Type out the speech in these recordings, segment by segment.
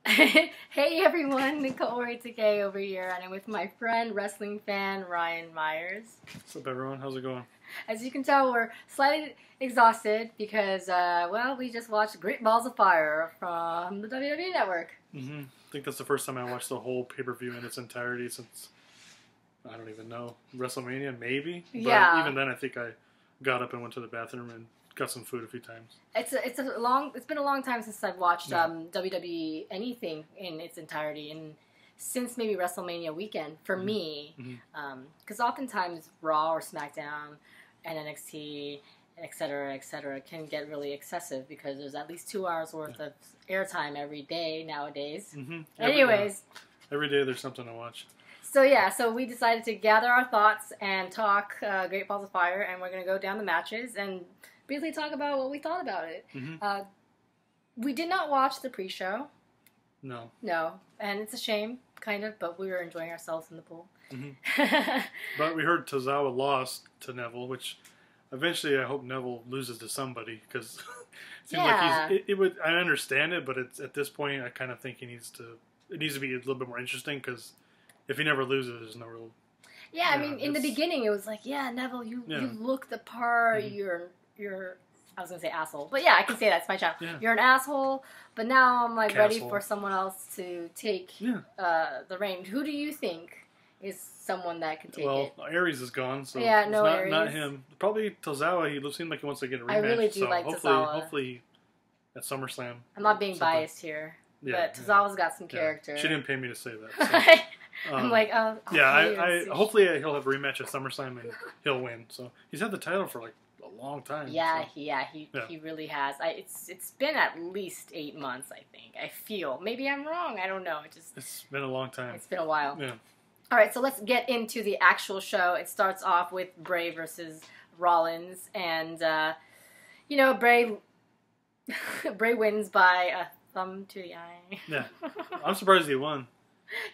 Hey everyone, Nicole Takei over here, and I'm with my friend, wrestling fan Ryan Myers. What's up, everyone? How's it going? As you can tell, we're slightly exhausted because, we just watched Great Balls of Fire from the WWE Network. I think that's the first time I watched the whole pay-per-view in its entirety since, I don't even know, WrestleMania, maybe? But yeah. Even then, I think I got up and went to the bathroom and got some food a few times. It's been a long time since I've watched WWE anything in its entirety, and since maybe WrestleMania weekend for me, because oftentimes Raw or SmackDown and NXT, etc., can get really excessive because there's at least 2 hours worth of airtime every day nowadays. Anyways, every day there's something to watch. So we decided to gather our thoughts and talk Great Balls of Fire, and we're gonna go down the matches and briefly talk about what we thought about it. We did not watch the pre-show. No, and it's a shame, kind of, but we were enjoying ourselves in the pool. But we heard Tozawa lost to Neville, which eventually I hope Neville loses to somebody, because it seems like it would. I understand it, but it's at this point I kind of think it needs to be a little bit more interesting, because if he never loses, there's no real. Yeah, I mean, in the beginning it was like, Neville, you look the part. You're I was gonna say asshole, but yeah, I can say that. It's my channel. Yeah. You're an asshole, but now I'm like ready for someone else to take the reign. Who do you think is someone that can take it? Well, Aries is gone, so Aries. Not him. Probably Tozawa. He seems like he wants to get a rematch. I really do like Tozawa. Hopefully, at SummerSlam. I'm not being biased here, but Tozawa's got some character. She didn't pay me to say that. So. I'm like, oh. I hopefully he'll have a rematch at SummerSlam and he'll win. So he's had the title for like a long time. He really has. It's been at least 8 months, I think. I feel. Maybe I'm wrong. I don't know. It's been a long time. It's been a while. Yeah. All right, so let's get into the actual show. It starts off with Bray versus Rollins, and Bray wins by a thumb to the eye. Yeah, I'm surprised he won.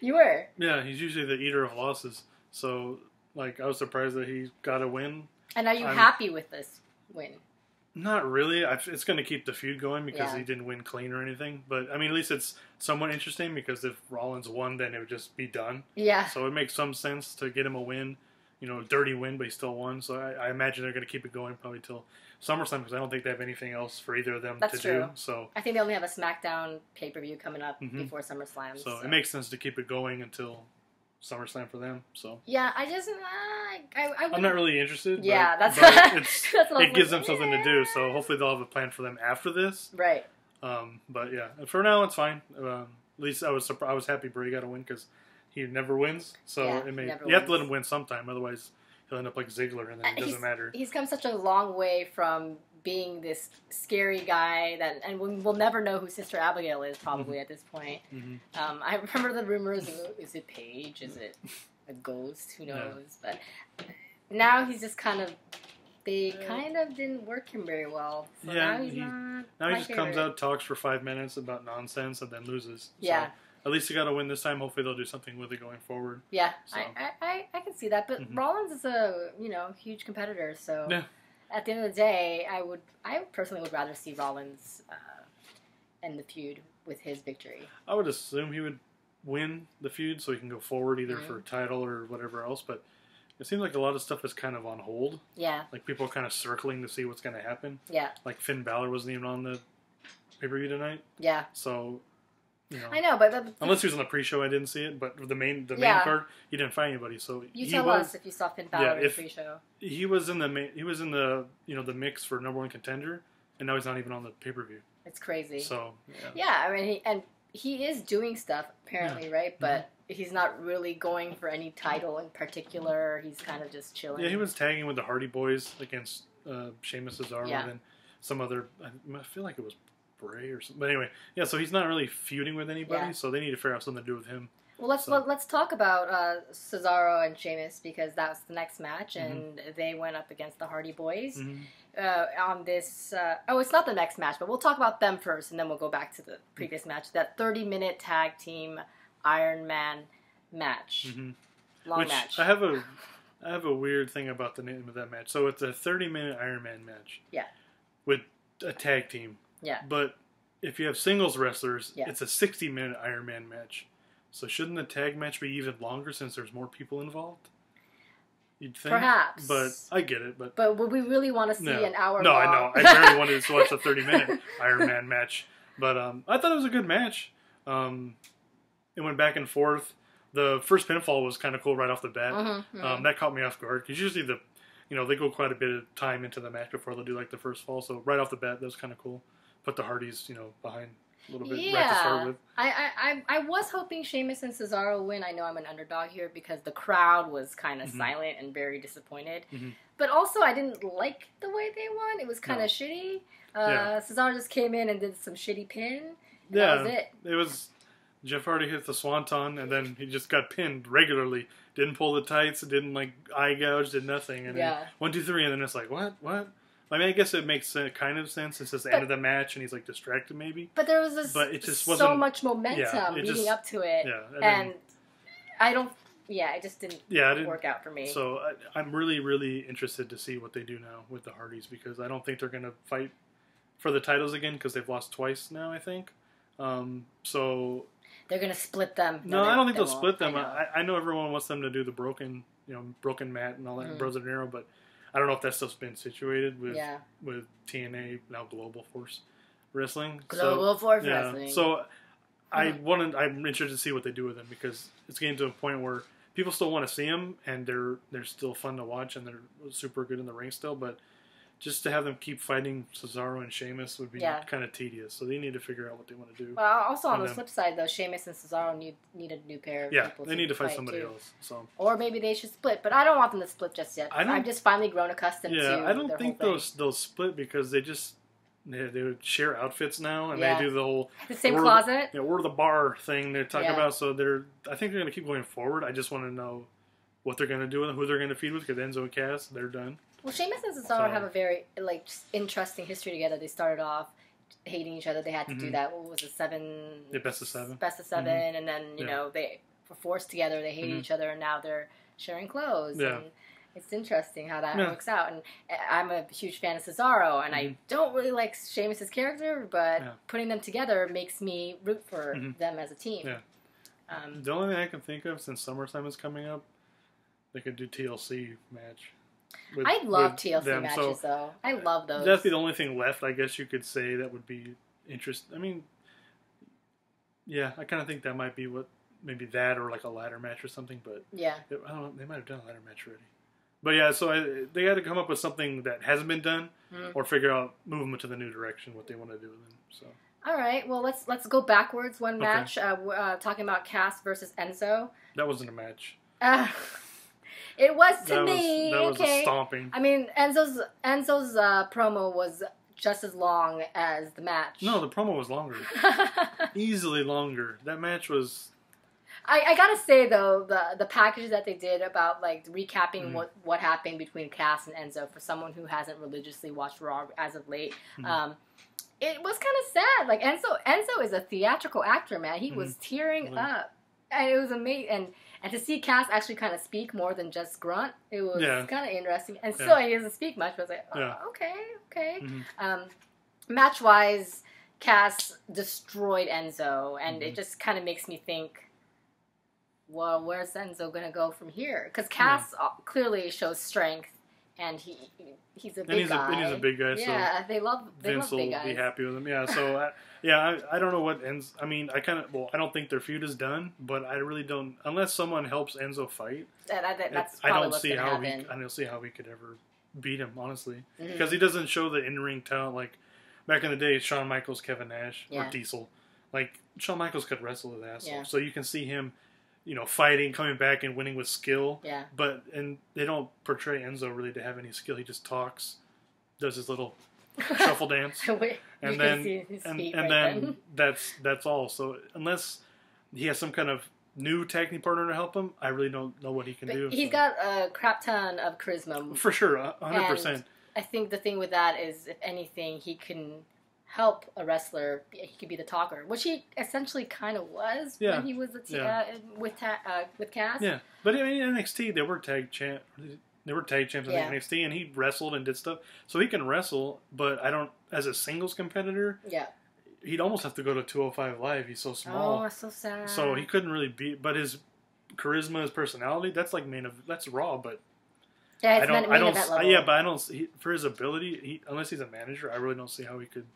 You were? Yeah, he's usually the eater of losses, so I was surprised that he got a win. And are you happy with this win? Not really. It's going to keep the feud going because he didn't win clean or anything. But, I mean, at least it's somewhat interesting because if Rollins won, then it would just be done. Yeah. So it makes some sense to get him a win. A dirty win, but he still won. So I imagine they're going to keep it going probably till SummerSlam because I don't think they have anything else for either of them to do. So I think they only have a SmackDown pay-per-view coming up before SummerSlam. So it makes sense to keep it going until SummerSlam for them. So yeah, I just I'm not really interested. Yeah, but it gives them something to do. So hopefully they'll have a plan for them after this. Right. But yeah, for now it's fine. At least I was happy Bray got a win because he never wins. So you have to let him win sometime, otherwise he'll end up like Ziggler, and then it doesn't matter. He's come such a long way from being this scary guy and we'll never know who Sister Abigail is probably at this point. I remember the rumors, is it Paige? Is it a ghost? Who knows? But now he's just they kind of didn't work him very well. So now he just comes out, talks for 5 minutes about nonsense, and then loses. Yeah. So at least he got a win this time. Hopefully they'll do something with it going forward. Yeah, so. I can see that. But Rollins is a huge competitor, so at the end of the day, I personally would rather see Rollins end the feud with his victory. I would assume he would win the feud so he can go forward either for a title or whatever else. But it seems like a lot of stuff is kind of on hold. Yeah. Like people are kind of circling to see what's going to happen. Yeah. Like Finn Balor wasn't even on the pay-per-view tonight. Yeah. So. I know, but unless he was on the pre-show, I didn't see it. But the main card, he didn't find anybody. So you tell us if you saw Finn Balor in the pre-show. He was in the the mix for #1 contender, and now he's not even on the pay-per-view. It's crazy. So I mean, he is doing stuff apparently, right? But he's not really going for any title in particular. He's kind of just chilling. Yeah, he was tagging with the Hardy Boys against Sheamus, Cesaro, and some other. I feel like it was Bray or something. But anyway, so he's not really feuding with anybody, so they need to figure out something to do with him. Well, let's talk about Cesaro and Sheamus because that was the next match, and they went up against the Hardy Boys on this. It's not the next match, but we'll talk about them first, and then we'll go back to the previous match. That 30-minute tag team Iron Man match, long match. I have a weird thing about the name of that match. So it's a 30-minute Iron Man match. Yeah. With a tag team. Yeah. But if you have singles wrestlers, Yeah. it's a 60-minute Iron Man match. So shouldn't the tag match be even longer since there's more people involved? You'd think. Perhaps. But I get it. But would we really want to see an hour? No, long? I know. I barely wanted to watch a 30-minute Iron Man match. But I thought it was a good match. It went back and forth. The first pinfall was kind of cool right off the bat. That caught me off guard because usually they go quite a bit of time into the match before they'll do like the first fall. So right off the bat, that was kind of cool. Put the Hardys, behind a little bit right to start with. I was hoping Sheamus and Cesaro win. I know I'm an underdog here because the crowd was kind of silent and very disappointed. But also, I didn't like the way they won. It was kind of shitty. Cesaro just came in and did some shitty pin. That was it. It was Jeff Hardy hit the swanton, and then he just got pinned regularly. Didn't pull the tights, didn't eye gouge, did nothing. And then 1, 2, 3, and then it's like, what? I mean, I guess it makes kind of sense since it's the end of the match and he's distracted maybe. But there was it just so wasn't, much momentum leading up to it. And it just didn't work out for me. So I'm really, really interested to see what they do now with the Hardys because I don't think they're going to fight for the titles again because they've lost twice now, I think. So they're going to split them. No, I don't think they'll split them. I know everyone wants them to do the broken mat and all that, Bros of Nero, but I don't know if that's still been situated with TNA, now Global Force Wrestling. Global Force Wrestling. So I'm interested to see what they do with them because it's getting to a point where people still want to see them and they're still fun to watch and they're super good in the ring still, but just to have them keep fighting Cesaro and Sheamus would be kind of tedious. So they need to figure out what they want to do. Well, also on the flip side, though, Sheamus and Cesaro need a new pair of people. They need to fight somebody else. So. Or maybe they should split, but I don't want them to split just yet. I've just finally grown accustomed to I don't think they'll split because they would share outfits now, and they do the whole the same closet. We're the bar thing they're talking about. So I think they're going to keep going forward. I just want to know what they're going to do and who they're going to feed with because Enzo and Cass, they're done. Well, Sheamus and Cesaro have a very interesting history together. They started off hating each other. They had to do that. What was it, 7? Yeah, best of 7. Best of 7, and then they were forced together. They hated each other, and now they're sharing clothes. Yeah. And it's interesting how that works out. And I'm a huge fan of Cesaro, and I don't really like Sheamus' character, but putting them together makes me root for them as a team. Yeah. The only thing I can think of since SummerSlam is coming up, they could do TLC match. I love TLC matches, though. I love those. That'd be the only thing left, I guess you could say, that would be interesting. I mean, I kind of think that might be maybe that or a ladder match or something, but I don't know, they might have done a ladder match already. But so they got to come up with something that hasn't been done or figure out, move them into the new direction, what they want to do with them. So. All right, well, let's go backwards one match, talking about Cass versus Enzo. That wasn't a match. It was to me. That was a stomping. I mean, Enzo's promo was just as long as the match. No, the promo was longer. Easily longer. That match was... I gotta say, though, the package that they did about, recapping what happened between Cass and Enzo, for someone who hasn't religiously watched Raw as of late, it was kind of sad. Enzo is a theatrical actor, man. He was tearing up. And it was amazing. And to see Cass actually kind of speak more than just grunt, it was kind of interesting. And still, he doesn't speak much, but I was okay. Match-wise, Cass destroyed Enzo, and it just kind of makes me think, well, where's Enzo going to go from here? Because Cass clearly shows strength, and he's a big guy. And he's a big guy, so they love big guys. Vince will be happy with him. Yeah, so... I don't know what ends. I mean, I don't think their feud is done, but I really don't. Unless someone helps Enzo fight, that's probably what's going to happen. I don't see how we could ever beat him, honestly, because he doesn't show the in-ring talent like back in the day. Shawn Michaels, Kevin Nash, or Diesel. Shawn Michaels could wrestle his ass off, so you can see him, fighting, coming back, and winning with skill. Yeah. And they don't portray Enzo really to have any skill. He just talks, does his little shuffle dance, and then that's all. So unless he has some kind of new tag team partner to help him, I really don't know what he can do. He's got a crap ton of charisma, for sure, 100%. I think the thing with that is, if anything, he can help a wrestler. He could be the talker, which he essentially kind of was when he was with Cass. Yeah, but in NXT they were tag champ. They were tag champs in NXT, and he wrestled and did stuff. So he can wrestle, but I don't, as a singles competitor, he'd almost have to go to 205 Live. He's so small. Oh, that's so sad. So he couldn't really beat. But his charisma, his personality, that's like that's Raw. But yeah, it's main event level. Yeah, but I don't. For his ability, unless he's a manager, I really don't see how he could.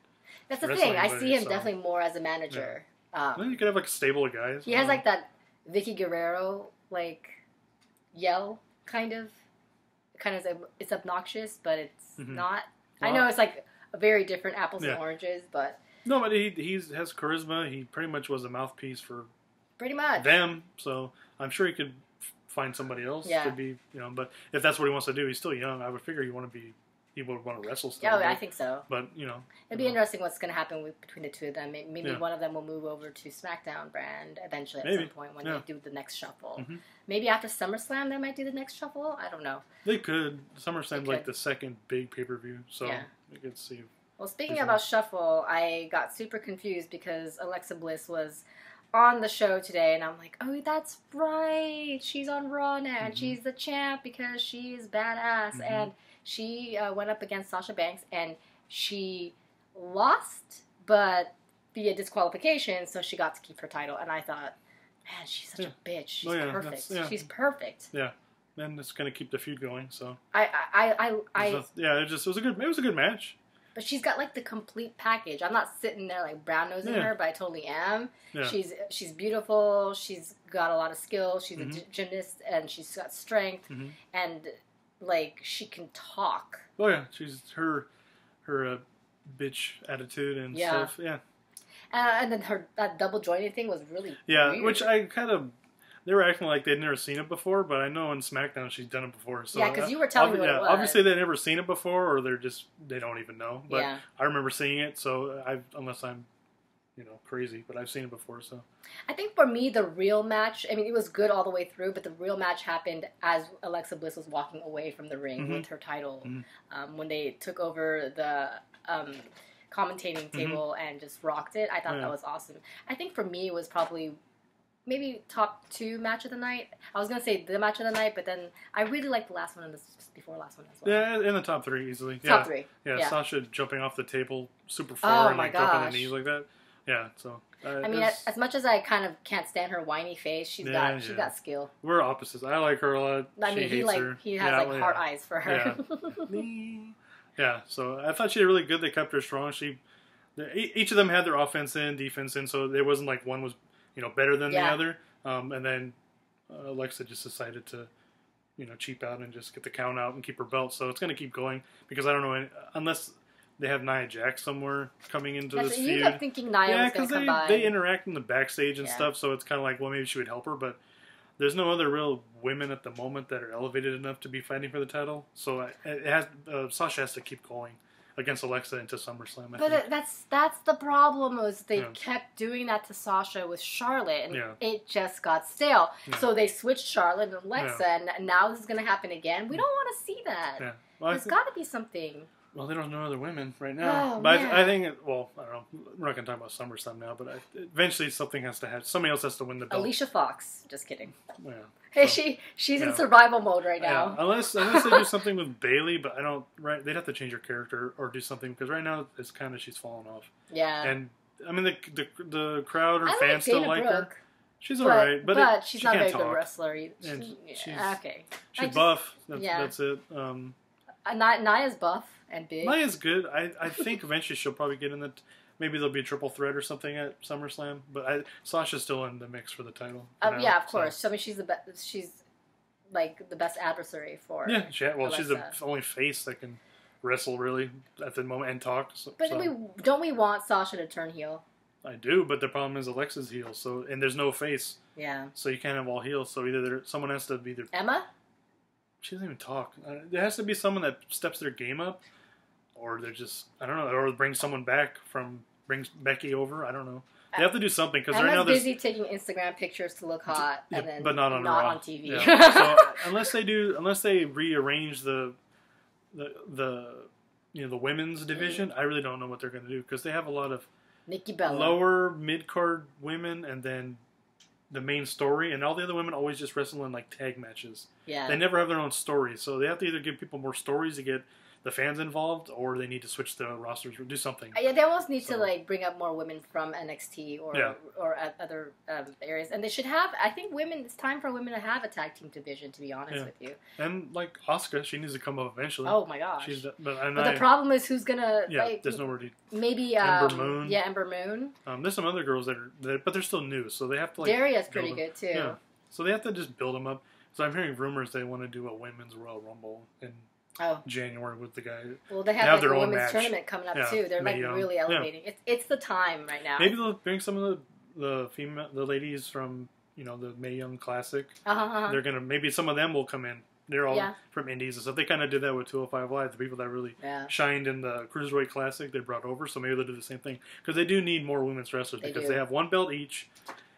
That's the thing. I see him definitely more as a manager. Yeah. Then you could have like a stable of guys. He has like that Vicky Guerrero like yell kind of. It's obnoxious, but it's not. Well, I know it's like a very different apples and oranges, but no, but he has charisma. He pretty much was a mouthpiece for pretty much them. So I'm sure he could find somebody else to be, But if that's what he wants to do, he's still young. I would figure he would want to wrestle still. Yeah, I think so. But it'd be interesting what's going to happen between the two of them. Maybe one of them will move over to SmackDown brand eventually at some point when they do the next shuffle. Mm-hmm. Maybe after SummerSlam they might do the next shuffle. I don't know. They could. SummerSlam's like the second big pay-per-view, so we could see. Well, speaking about shuffle, I got super confused because Alexa Bliss was on the show today, and I'm like, oh, that's right. She's on Raw now, and she's the champ because she's badass. And she went up against Sasha Banks, and she lost, but via disqualification, so she got to keep her title. And I thought, man, she's such a bitch. She's perfect. She's perfect. Yeah, and it's gonna keep the feud going. So it was a good match. But she's got like the complete package. I'm not sitting there like brown nosing her, but I totally am. Yeah. She's beautiful. She's got a lot of skill. She's a gymnast, and she's got strength, and like she can talk. Oh yeah, she's her bitch attitude and stuff. Yeah. And then that double jointed thing was really weird. Which I kind of. They were acting like they'd never seen it before, but I know on SmackDown she's done it before. So yeah, because you were telling me what it was. Obviously they'd never seen it before, or they don't even know. But I remember seeing it, so unless I'm, crazy, but I've seen it before. So I think for me the real match, I mean, it was good all the way through, but the real match happened as Alexa Bliss was walking away from the ring with her title, when they took over the commentating table and just rocked it. I thought that was awesome. I think for me it was probably maybe top 2 match of the night. I was going to say the match of the night, but then I really liked the last one and the before last one as well. Yeah, in the top 3 easily. Top 3. Yeah, Sasha jumping off the table super far and dropping the knees like that. Yeah, so. I mean, as much as I kind of can't stand her whiny face, she's got skill. We're opposites. I like her a lot. I mean, he has heart eyes for her. Yeah, so I thought she did really good. They kept her strong. Each of them had their offense in, defense in, so it wasn't like one was better than the other. And then Alexa just decided to, cheap out and just get the count out and keep her belt. So it's going to keep going because I don't know, unless they have Nia Jax somewhere coming into this feud. You kept thinking Nia was going to come by. They interact in the backstage and stuff, so it's kind of like, well, maybe she would help her, but there's no other real women at the moment that are elevated enough to be fighting for the title. So Sasha has to keep going against Alexa into SummerSlam. But that's the problem, was they kept doing that to Sasha with Charlotte, and it just got stale. Yeah. So they switched Charlotte and Alexa, and now this is going to happen again. We don't want to see that. Yeah. Well, there's got to be something. Well, they don't know other women right now. Oh, but I think, I don't know. We're not going to talk about SummerSlam now, but eventually something has to happen. Somebody else has to win the belt. Alicia Fox. Just kidding. Yeah. Hey, she's in survival mode right now. Yeah. Unless they do something with Bayley, but I don't. Right, they'd have to change her character or do something because right now it's kind of she's fallen off. Yeah. And I mean the crowd or fans still like her. She's alright, but she's not a very good wrestler. Okay. She's buff. That's it. Nia's buff and big. Nia's good. I think eventually she'll probably get in the. Maybe there'll be a triple threat or something at SummerSlam, but Sasha's still in the mix for the title. Yeah, of course. So I mean, she's the best. She's like the best adversary for. Yeah, she's the only face that can wrestle really at the moment and talk. But don't we want Sasha to turn heel? I do, but the problem is Alexa's heel, and there's no face. Yeah. So you can't have all heels. So either someone has to be either Emma. She doesn't even talk. There has to be someone that steps their game up. Or they're just, I don't know, or brings someone back brings Becky over. I don't know. They have to do something because right now they're busy taking Instagram pictures to look hot, and then but not on TV. Yeah. So unless they rearrange the women's division, I really don't know what they're going to do because they have a lot of Nikki Bella, lower mid card women, and then the main story, and all the other women always just wrestle in like tag matches. Yeah, they never have their own story, so they have to either give people more stories to get the fans involved, or they need to switch the rosters or do something. Yeah, they almost need to like bring up more women from NXT or other areas, and they should have. I think women. It's time for women to have a tag team division. To be honest with you, and like Asuka, she needs to come up eventually. Oh my gosh! But the problem is who's gonna. Yeah, there's nobody. Maybe Ember Moon. Yeah, Ember Moon. There's some other girls but they're still new, so they have to like. Daria's pretty good too. Yeah, so they have to just build them up. So I'm hearing rumors they want to do a women's Royal Rumble in January with the guy. Well, they have like a women's tournament coming up too. They're like really elevating. Yeah. It's the time right now. Maybe they'll bring some of the ladies from the Mae Young Classic. They're gonna maybe some of them will come in. They're all from indies and stuff. They kind of did that with 205 Live. The people that really shined in the Cruiserweight Classic, they brought over. So maybe they'll do the same thing because they do need more women's wrestlers because they have one belt each.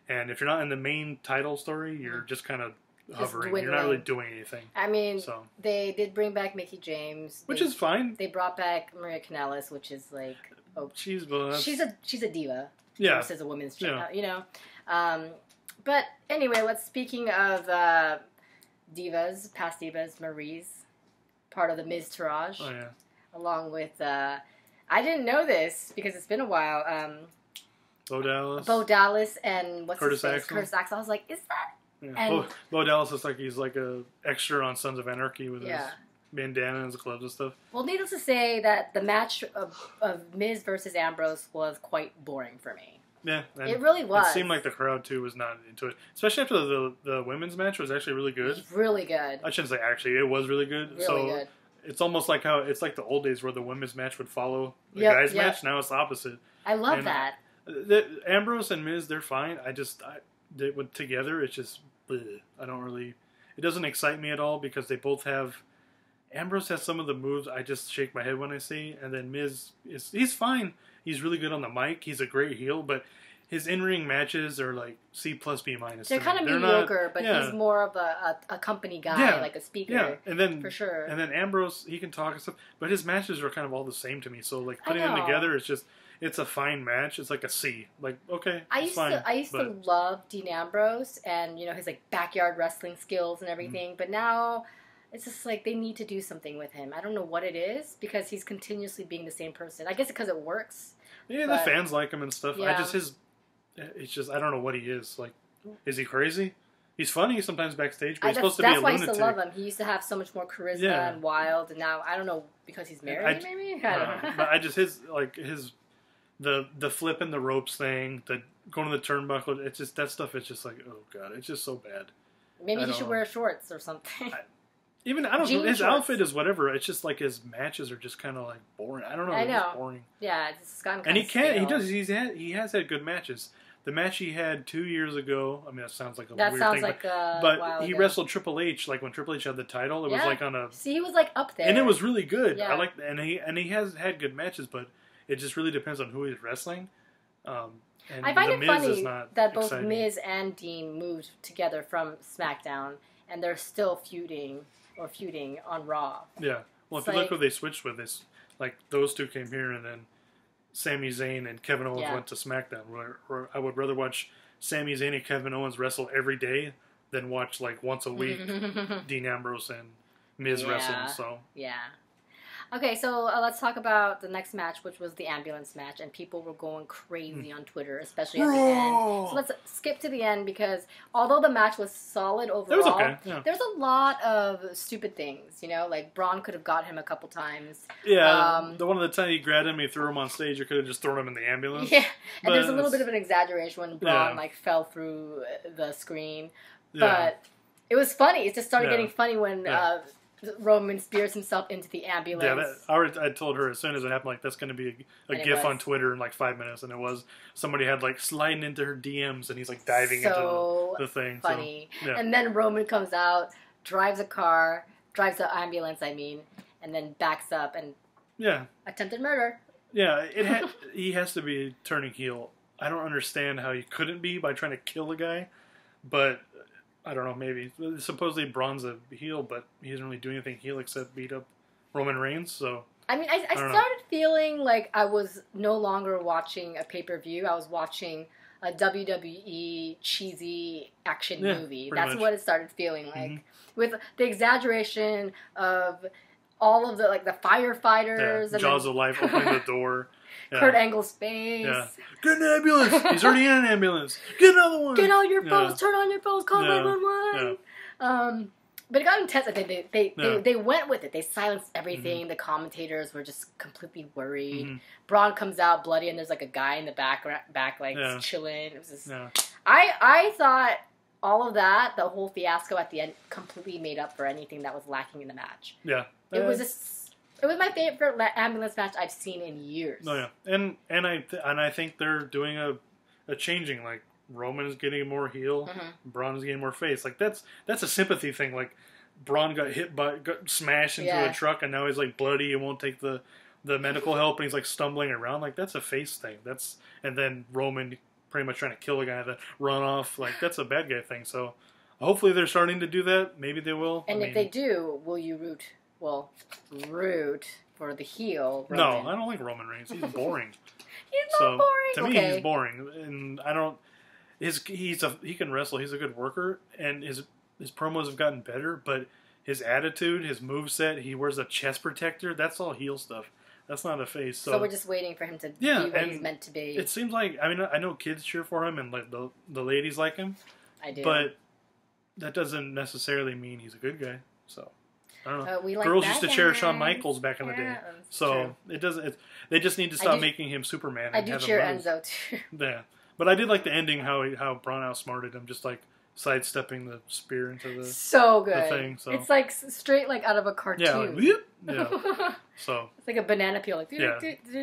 And if you're not in the main title story, you're just kind of hovering. You're not really doing anything. I mean, they did bring back Mickie James, which is fine. They brought back Maria Kanellis, which is like she's a diva. Yeah, versus a women's champion. But anyway, speaking of divas, past divas, Marie's part of the Miz Taraj. Oh yeah. Along with I didn't know this because it's been a while. Bo Dallas and Curtis Axel. Curtis Axel. I was like, is that? Yeah. And Bo Dallas looks like he's like a extra on Sons of Anarchy with his bandana and his gloves and stuff. Well, needless to say that the match of Miz versus Ambrose was quite boring for me. Yeah, it really was. It seemed like the crowd too was not into it, especially after the women's match was actually really good. It was really good. I shouldn't say actually, it was really good. Really good. It's almost like how it's like the old days where the women's match would follow the guys' match. Now it's the opposite. I love that. Ambrose and Miz, they're fine. They went together. It's just I don't really. It doesn't excite me at all because they both have. Ambrose has some of the moves I just shake my head when I see, and then Miz he's fine. He's really good on the mic. He's a great heel, but his in-ring matches are like C plus B minus. They're kind of mediocre, but he's more of a company guy, like a speaker. Yeah, and then for sure. And then Ambrose, he can talk and stuff, but his matches are kind of all the same to me. So like putting them together, it's a fine match. It's like a C. Like okay, I used to love Dean Ambrose and his like backyard wrestling skills and everything, but now. It's just like they need to do something with him. I don't know what it is because he's continuously being the same person. I guess because it works. Yeah, the fans like him and stuff. Yeah. It's just I don't know what he is. Like, is he crazy? He's funny sometimes backstage, but he's supposed to be a lunatic. That's why I used to love him. He used to have so much more charisma and wild, and now I don't know because he's married. Maybe I don't know. But I just the flipping the ropes thing, the going to the turnbuckle. It's just that stuff. It's just like oh god, it's just so bad. Maybe he should wear shorts or something. I don't know. His outfit is whatever. It's just like his matches are just kind of like boring. I don't know. It's boring. Yeah, it's gotten kind of stale. He does. He has had good matches. The match he had 2 years ago. I mean, that sounds like a weird thing. But he wrestled Triple H like when Triple H had the title. It was like on a. See, he was like up there, and it was really good. Yeah. I like, and he has had good matches, but it just really depends on who he's wrestling. And I find it funny that both Miz and Dean moved together from SmackDown, and they're still feuding on Raw. Yeah. Well, if you look who they switched with, this like those two came here, and then Sami Zayn and Kevin Owens went to SmackDown. Where I would rather watch Sami Zayn and Kevin Owens wrestle every day than watch like once a week Dean Ambrose and Miz wrestle. So yeah. Okay, so let's talk about the next match, which was the ambulance match, and people were going crazy on Twitter, especially at the end. So let's skip to the end because although the match was solid overall, there's a lot of stupid things, like Braun could have got him a couple times. Yeah, the one of the time he grabbed him, he threw him on stage, you could have just thrown him in the ambulance. Yeah, and there's a little bit of an exaggeration when Braun fell through the screen, but it was funny. It just started getting funny when... Roman spears himself into the ambulance. Yeah, I told her as soon as it happened, like, that's going to be a GIF on Twitter in like 5 minutes, and it was. Somebody had like sliding into her DMs, and he's like diving into the thing. Funny. So, and then Roman comes out, drives the ambulance, and then backs up and attempted murder. Yeah, he has to be turning heel. I don't understand how he couldn't be by trying to kill a guy, but. I don't know, maybe. Supposedly Braun's a heel, but he doesn't really do anything heel except beat up Roman Reigns, so... I mean, I started feeling like I was no longer watching a pay-per-view. I was watching a WWE cheesy action movie. That's what it started feeling like. With the exaggeration of all of the like the firefighters, and Jaws of Life opening the door. Yeah. Kurt Angle's face. Yeah. Get an ambulance. He's already in an ambulance. Get another one. Get on your phones. Turn on your phones. Call 911. Yeah. But it got intense. They went with it. They silenced everything. The commentators were just completely worried. Braun comes out bloody, and there's like a guy in the back like chilling. It was just. Yeah. I thought all of that, the whole fiasco at the end, completely made up for anything that was lacking in the match. Yeah. It was my favorite ambulance match I've seen in years. Oh yeah, and I think they're doing a changing. Like Roman is getting more heel, Braun is getting more face. Like that's a sympathy thing. Like Braun got smashed into a truck, and now he's like bloody and won't take the medical help, and he's like stumbling around. Like that's a face thing. And then Roman pretty much trying to kill a guy that run off. Like that's a bad guy thing. So hopefully they're starting to do that. Maybe they will. And if they do, will you root for the heel? Roman? No, I don't like Roman Reigns. He's boring. He's not boring. To me, he's boring, and I don't. He can wrestle. He's a good worker, and his promos have gotten better. But his attitude, his moveset, he wears a chest protector. That's all heel stuff. That's not a face. So we're just waiting for him to be what he's meant to be. It seems like I know kids cheer for him, and like the ladies like him. I do, but that doesn't necessarily mean he's a good guy. So. I don't know. We like Girls used to cheer Shawn Michaels back in the day, so true. It doesn't. They just need to stop making him Superman. I do cheer Enzo too. Yeah, but I did like the ending how Braun outsmarted him, just like sidestepping the spear into the good thing. So it's like straight like out of a cartoon. Yeah. So it's like a banana peel. Like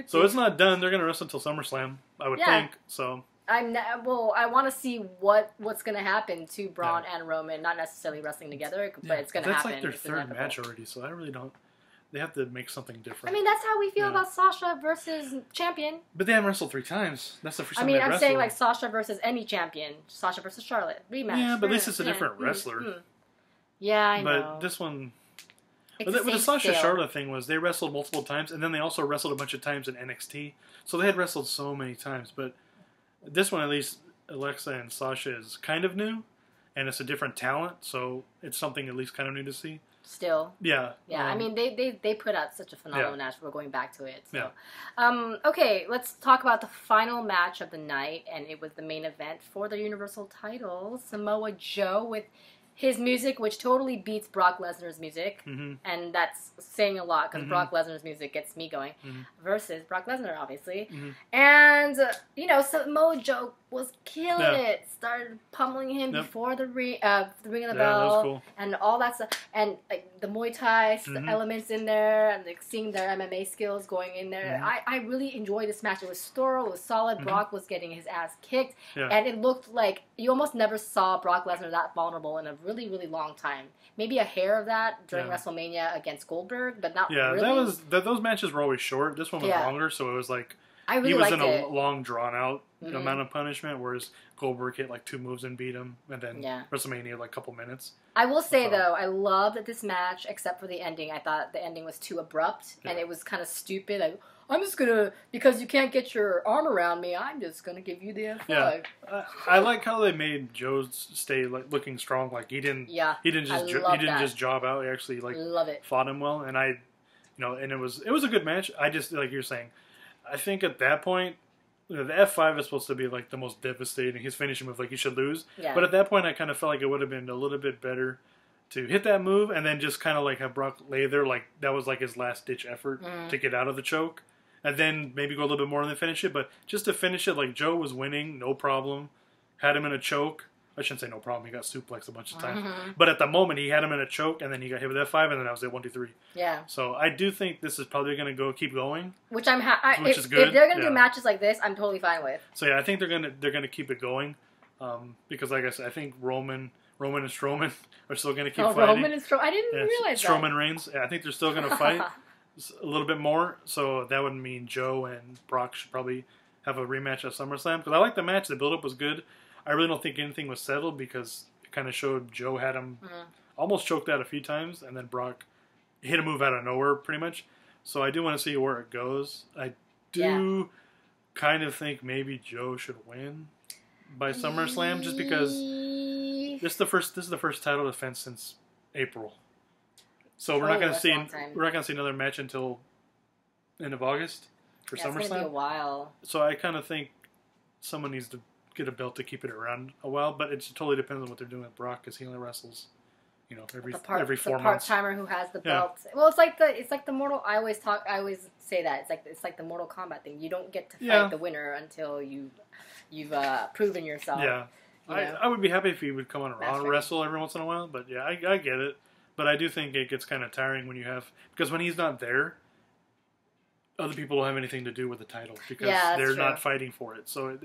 So it's not done. They're gonna wrestle until SummerSlam, I would think. So. I want to see what's going to happen to Braun and Roman, not necessarily wrestling together, but it's going to happen. That's like their third match already, so I really don't. They have to make something different. I mean, that's how we feel about Sasha versus champion. But they haven't wrestled 3 times. That's the first time. I'm saying like Sasha versus any champion. Sasha versus Charlotte rematch. Yeah, but at least it's a different wrestler. Yeah, I know. But this one. But the Sasha Charlotte thing was they wrestled multiple times, and then they also wrestled a bunch of times in NXT. So they had wrestled so many times, but. This one, at least, Alexa and Sasha is kind of new, and it's a different talent, so it's something at least kind of new to see. Still. Yeah. Yeah, I mean, they put out such a phenomenal match. We're going back to it. So. Yeah. Okay, let's talk about the final match of the night, and it was the main event for the Universal title. Samoa Joe with his music, which totally beats Brock Lesnar's music, and that's saying a lot, because Brock Lesnar's music gets me going, versus Brock Lesnar, obviously. And, Samoa Joe was killing it. Started pummeling him before the ring of the bell, that was cool. And all that stuff. And, like, the Muay Thai elements in there, and, like, seeing their MMA skills going in there. I really enjoyed this match. It was thorough, it was solid. Brock was getting his ass kicked, and it looked like you almost never saw Brock Lesnar that vulnerable in a really, really long time. Maybe a hair of that during WrestleMania against Goldberg, but not really. Yeah, those matches were always short. This one was longer, so it was like I really he was liked in a it. long, drawn-out amount of punishment, whereas Goldberg hit like 2 moves and beat him, and then WrestleMania like a couple minutes. I will say, though, I loved this match, except for the ending. I thought the ending was too abrupt, and it was kind of stupid. Like, I'm just going to, because you can't get your arm around me, I'm just going to give you the F5. Yeah. I like how they made Joe stay like looking strong. Like he didn't just job out. He actually fought him well, and and it was a good match. I just, like you're saying, I think at that point, the F5 is supposed to be like the most devastating. His finishing move, like you should lose. Yeah. But at that point, I kind of felt like it would have been a little bit better to hit that move and then just kind of like have Brock lay there, like that was like his last ditch effort to get out of the choke, and then maybe go a little bit more and then finish it. But just to finish it, like Joe was winning, no problem, had him in a choke. I shouldn't say no problem. He got suplexed a bunch of times. But at the moment, he had him in a choke, and then he got hit with F5, and then I was at 1, 2, 3. Yeah. So I do think this is probably going to keep going. Which I'm which is good. If they're going to do matches like this, I'm totally fine with. So yeah, I think they're gonna keep it going, because like I said, I think Roman and Strowman are still going to keep fighting. Roman and Strowman. I didn't realize that. Strowman Reigns. I think they're still going to fight a little bit more. So that would mean Joe and Brock should probably have a rematch at SummerSlam. Because I like the match. The build-up was good. I really don't think anything was settled because it kind of showed Joe had him almost choked out a few times, and then Brock hit a move out of nowhere pretty much. So I do want to see where it goes. I do kind of think maybe Joe should win by SummerSlam just because this is the first title defense since April. So we're not going to see another match until end of August for SummerSlam. It's going to be a while. So I kind of think someone needs to get a belt to keep it around a while, but it totally depends on what they're doing with Brock because he only wrestles, every 4 months. The part-timer who has the belt. Well, it's like the Mortal. I always say that it's like the Mortal Kombat thing. You don't get to fight the winner until you've proven yourself. Yeah, I would be happy if he would come on a Raw and wrestle every once in a while. But yeah, I get it. But I do think it gets kind of tiring because when he's not there, other people don't have anything to do with the title because they're not fighting for it. So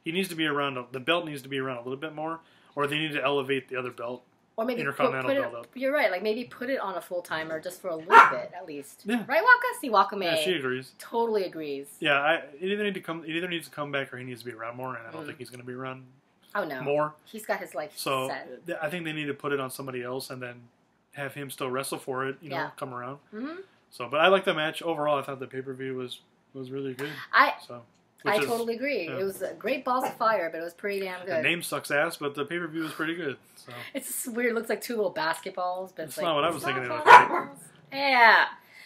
he needs to be around. The belt needs to be around a little bit more, or they need to elevate the other belt. Or maybe Intercontinental belt up. You're right. Like maybe put it on a full timer just for a little bit at least. Yeah. Right, Waka? See, Waka May. Yeah, she agrees. Totally agrees. Yeah, it either needs to come back or he needs to be around more, and I don't think he's going to be around. Oh no. More. He's got his life set. I think they need to put it on somebody else and then have him still wrestle for it. Come around. Mm-hmm. So, but I like the match overall. I thought the pay-per-view was really good. I totally agree. Yeah. It was a great balls of fire, but it was pretty damn good. The name sucks ass, but the pay-per-view was pretty good. So. It's just weird. It looks like 2 little basketballs, but it's not what I was thinking it was like. Yeah.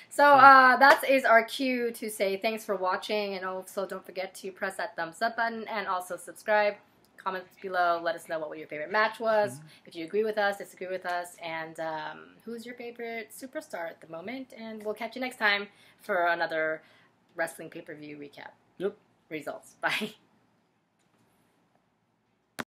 So that is our cue to say thanks for watching, and also don't forget to press that thumbs up button and also subscribe. Comments below. Let us know what your favorite match was. Mm-hmm. If you agree with us, disagree with us, and who's your favorite superstar at the moment. And we'll catch you next time for another wrestling pay-per-view recap. Yep. Results. Bye.